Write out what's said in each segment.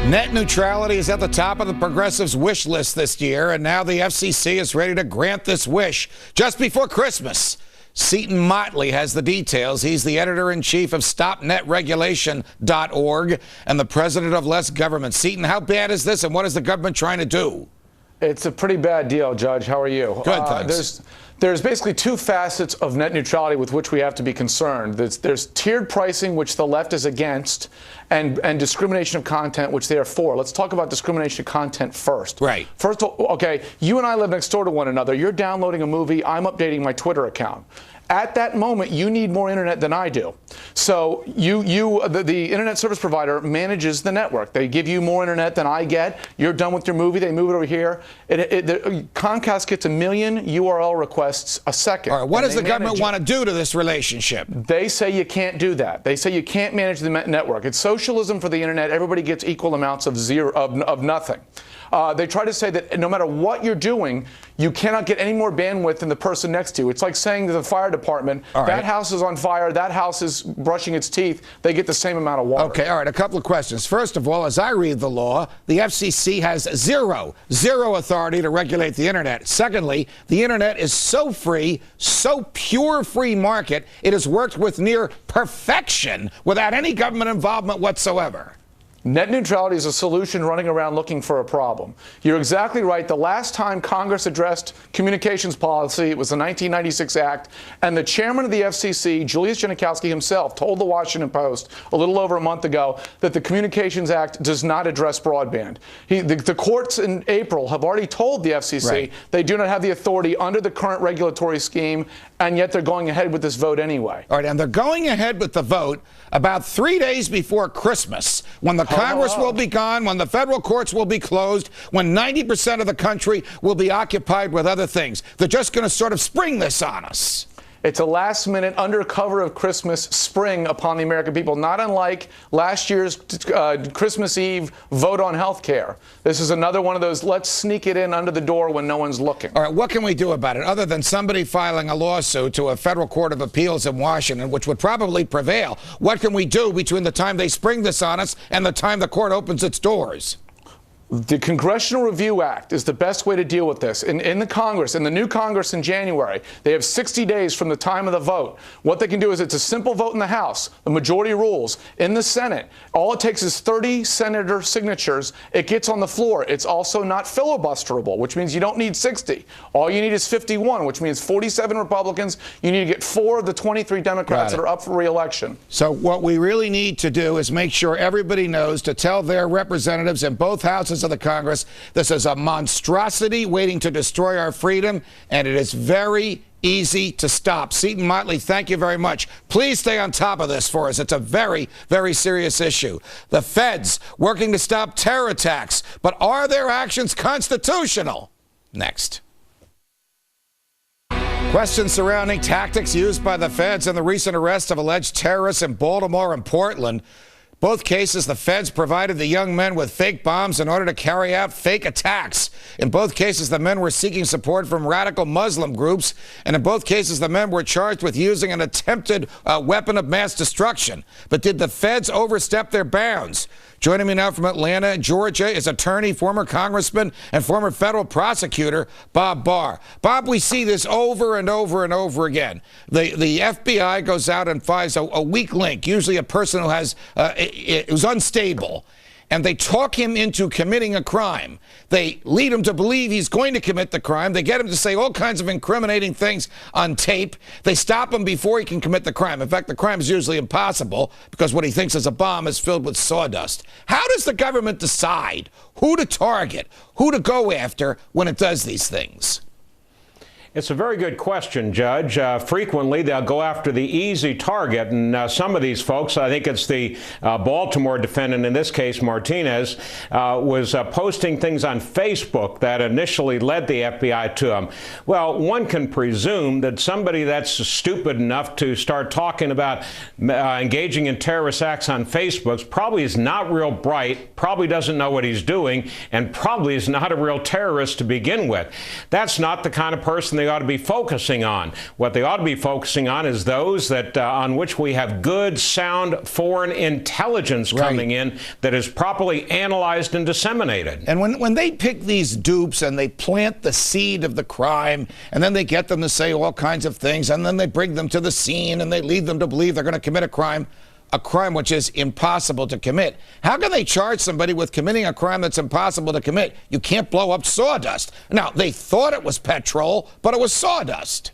Net neutrality is at the top of the progressives' wish list this year, and now the FCC is ready to grant this wish just before Christmas. Seton Motley has the details. He's the editor-in-chief of StopNetRegulation.org and the president of Less Government. Seton, how bad is this, and what is the government trying to do? It's a pretty bad deal, Judge. How are you? Good, thanks. There's basically two facets of net neutrality with which we have to be concerned. There's tiered pricing, which the left is against, and discrimination of content, which they are for. Let's talk about discrimination of content first. Right. First of all, okay, you and I live next door to one another. You're downloading a movie. I'm updating my Twitter account. At that moment, you need more internet than I do. So the internet service provider manages the network. They give you more internet than I get. You're done with your movie. They move it over here. Comcast gets 1 million URL requests a second. All right, what does the government want to do to this relationship? They say you can't do that. They say you can't manage the network. It's socialism for the internet. Everybody gets equal amounts of nothing. They try to say that no matter what you're doing, you cannot get any more bandwidth than the person next to you. It's like saying to the fire department, that house is on fire, that house is brushing its teeth. They get the same amount of water. Okay, all right, a couple of questions. First of all, as I read the law, the FCC has zero authority to regulate the internet. Secondly, the internet is so free, so pure free market, it has worked with near perfection without any government involvement whatsoever. Net neutrality is a solution running around looking for a problem. You're exactly right. The last time Congress addressed communications policy, it was the 1996 Act, and the chairman of the FCC, Julius Genachowski himself, told the Washington Post a little over a month ago that the Communications Act does not address broadband. The courts in April have already told the FCC they do not have the authority under the current regulatory scheme, and yet they're going ahead with this vote anyway. All right, and they're going ahead with the vote about 3 days before Christmas, when the Congress will be gone, when the federal courts will be closed, when 90% of the country will be occupied with other things. They're just going to sort of spring this on us. It's a last-minute, under cover of Christmas, spring upon the American people, not unlike last year's Christmas Eve vote on health care. This is another one of those, let's sneak it in under the door when no one's looking. All right, what can we do about it, other than somebody filing a lawsuit to a federal court of appeals in Washington, which would probably prevail? What can we do between the time they spring this on us and the time the court opens its doors? The Congressional Review Act is the best way to deal with this. In the Congress, in the new Congress in January, they have 60 days from the time of the vote. What they can do is it's a simple vote in the House. The majority rules. In the Senate, all it takes is 30 senator signatures. It gets on the floor. It's also not filibusterable, which means you don't need 60. All you need is 51, which means 47 Republicans. You need to get 4 of the 23 Democrats that are up for re-election. So what we really need to do is make sure everybody knows to tell their representatives in both houses of the Congress, this is a monstrosity waiting to destroy our freedom, and it is very easy to stop. Seton Motley, thank you very much. Please stay on top of this for us. It's a very, very serious issue. The feds working to stop terror attacks, but are their actions constitutional? Next. Questions surrounding tactics used by the feds in the recent arrest of alleged terrorists in Baltimore and Portland. Both cases, the feds provided the young men with fake bombs in order to carry out fake attacks. In both cases, the men were seeking support from radical Muslim groups. And in both cases, the men were charged with using an attempted weapon of mass destruction. But did the feds overstep their bounds? Joining me now from Atlanta, Georgia, is attorney, former congressman, and former federal prosecutor, Bob Barr. Bob, we see this over and over and over again. The FBI goes out and finds a weak link, usually a person who who's unstable, and they talk him into committing a crime. They lead him to believe he's going to commit the crime. They get him to say all kinds of incriminating things on tape. They stop him before he can commit the crime. In fact, the crime is usually impossible because what he thinks is a bomb is filled with sawdust. How does the government decide who to target, who to go after when it does these things? It's a very good question, Judge. Frequently, they'll go after the easy target, and some of these folks, I think it's the Baltimore defendant, in this case, Martinez, was posting things on Facebook that initially led the FBI to him. Well, one can presume that somebody that's stupid enough to start talking about engaging in terrorist acts on Facebook probably is not real bright, probably doesn't know what he's doing, and probably is not a real terrorist to begin with. That's not the kind of person they they ought to be focusing on. What they ought to be focusing on is those that on which we have good, sound foreign intelligence coming in that is properly analyzed and disseminated. And when they pick these dupes and they plant the seed of the crime, and then they get them to say all kinds of things, and then they bring them to the scene and they lead them to believe they're going to commit a crime which is impossible to commit. How can they charge somebody with committing a crime that's impossible to commit? You can't blow up sawdust. Now, they thought it was petrol, but it was sawdust.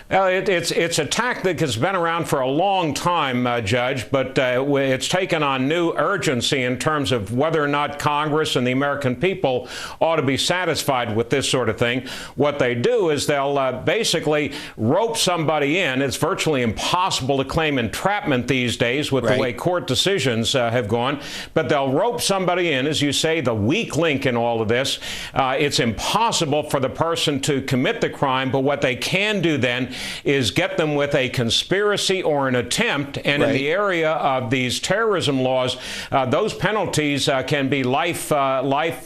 It's a tactic that's been around for a long time, Judge, but it's taken on new urgency in terms of whether or not Congress and the American people ought to be satisfied with this sort of thing. What they do is they'll basically rope somebody in. It's virtually impossible to claim entrapment these days with the way court decisions have gone, but they'll rope somebody in, as you say, the weak link in all of this. It's impossible for the person to commit the crime, but what they can do then is get them with a conspiracy or an attempt, and in the area of these terrorism laws, those penalties can be a life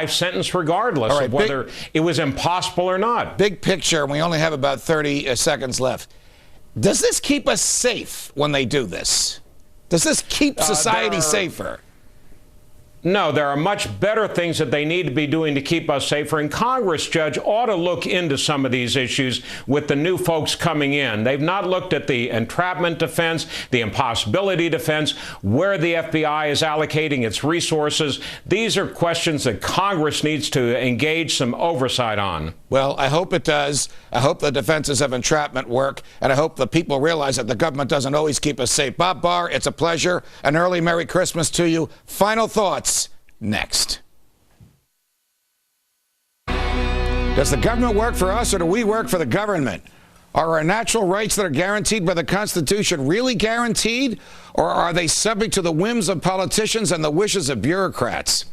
sentence regardless of whether it was impossible or not. Big picture, and we only have about 30 seconds left. Does this keep us safe when they do this? Does this keep society safer? No, there are much better things that they need to be doing to keep us safer. And Congress, Judge, ought to look into some of these issues with the new folks coming in. They've not looked at the entrapment defense, the impossibility defense, where the FBI is allocating its resources. These are questions that Congress needs to engage some oversight on. Well, I hope it does. I hope the defenses of entrapment work, and I hope the people realize that the government doesn't always keep us safe. Bob Barr, it's a pleasure. An early Merry Christmas to you. Final thoughts next. Does the government work for us, or do we work for the government? Are our natural rights that are guaranteed by the Constitution really guaranteed, or are they subject to the whims of politicians and the wishes of bureaucrats?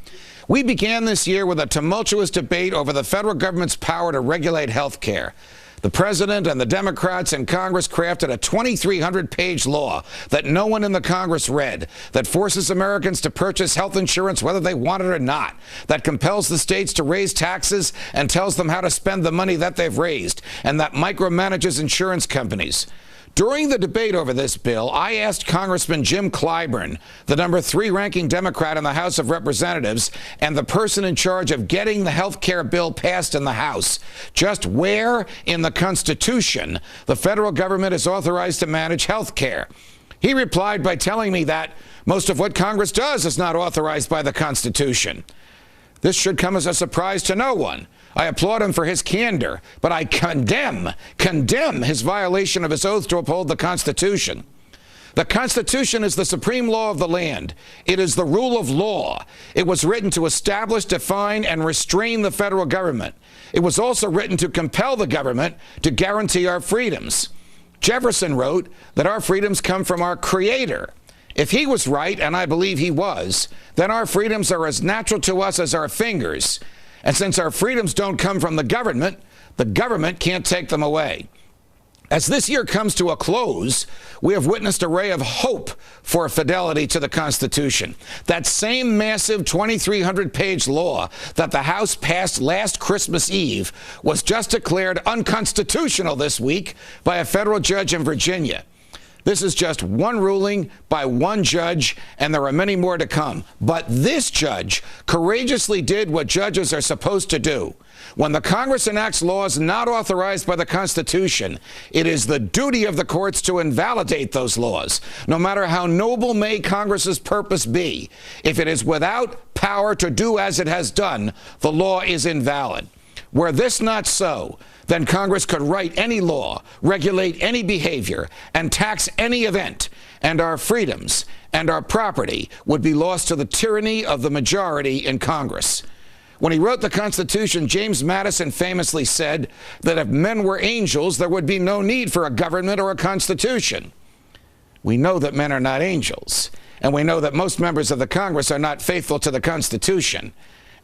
We began this year with a tumultuous debate over the federal government's power to regulate health care. The president and the Democrats in Congress crafted a 2,300-page law that no one in the Congress read, that forces Americans to purchase health insurance whether they want it or not, that compels the states to raise taxes and tells them how to spend the money that they've raised, and that micromanages insurance companies. During the debate over this bill, I asked Congressman Jim Clyburn, the number 3 ranking Democrat in the House of Representatives and the person in charge of getting the health care bill passed in the House, just where in the Constitution the federal government is authorized to manage health care. He replied by telling me that most of what Congress does is not authorized by the Constitution. This should come as a surprise to no one. I applaud him for his candor, but I condemn his violation of his oath to uphold the Constitution. The Constitution is the supreme law of the land. It is the rule of law. It was written to establish, define, and restrain the federal government. It was also written to compel the government to guarantee our freedoms. Jefferson wrote that our freedoms come from our Creator. If he was right, and I believe he was, then our freedoms are as natural to us as our fingers. And since our freedoms don't come from the government can't take them away. As this year comes to a close, we have witnessed a ray of hope for fidelity to the Constitution. That same massive 2,300-page law that the House passed last Christmas Eve was just declared unconstitutional this week by a federal judge in Virginia. This is just one ruling by one judge, and there are many more to come. But this judge courageously did what judges are supposed to do. When the Congress enacts laws not authorized by the Constitution, it is the duty of the courts to invalidate those laws, no matter how noble may Congress's purpose be. If it is without power to do as it has done, the law is invalid. Were this not so, then Congress could write any law, regulate any behavior, and tax any event, and our freedoms and our property would be lost to the tyranny of the majority in Congress. When he wrote the Constitution, James Madison famously said that if men were angels, there would be no need for a government or a constitution. We know that men are not angels, and we know that most members of the Congress are not faithful to the Constitution.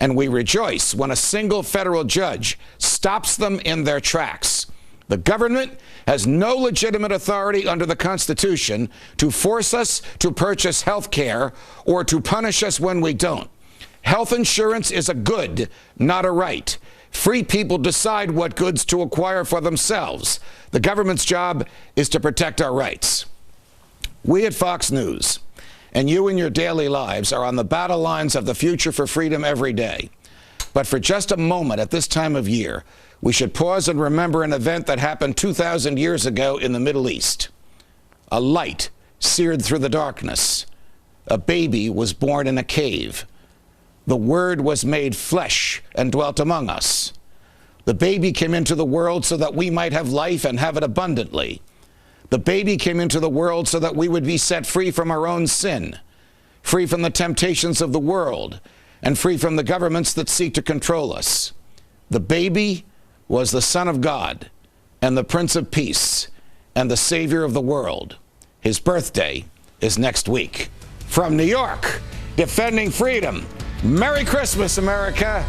And we rejoice when a single federal judge stops them in their tracks. The government has no legitimate authority under the Constitution to force us to purchase health care or to punish us when we don't. Health insurance is a good, not a right. Free people decide what goods to acquire for themselves. The government's job is to protect our rights. We at Fox News, and you in your daily lives, are on the battle lines of the future for freedom every day. But for just a moment at this time of year, we should pause and remember an event that happened 2,000 years ago in the Middle East. A light seared through the darkness. A baby was born in a cave. The Word was made flesh and dwelt among us. The baby came into the world so that we might have life and have it abundantly. The baby came into the world so that we would be set free from our own sin, free from the temptations of the world, and free from the governments that seek to control us. The baby was the Son of God and the Prince of Peace and the Savior of the world. His birthday is next week. From New York, defending freedom, Merry Christmas, America.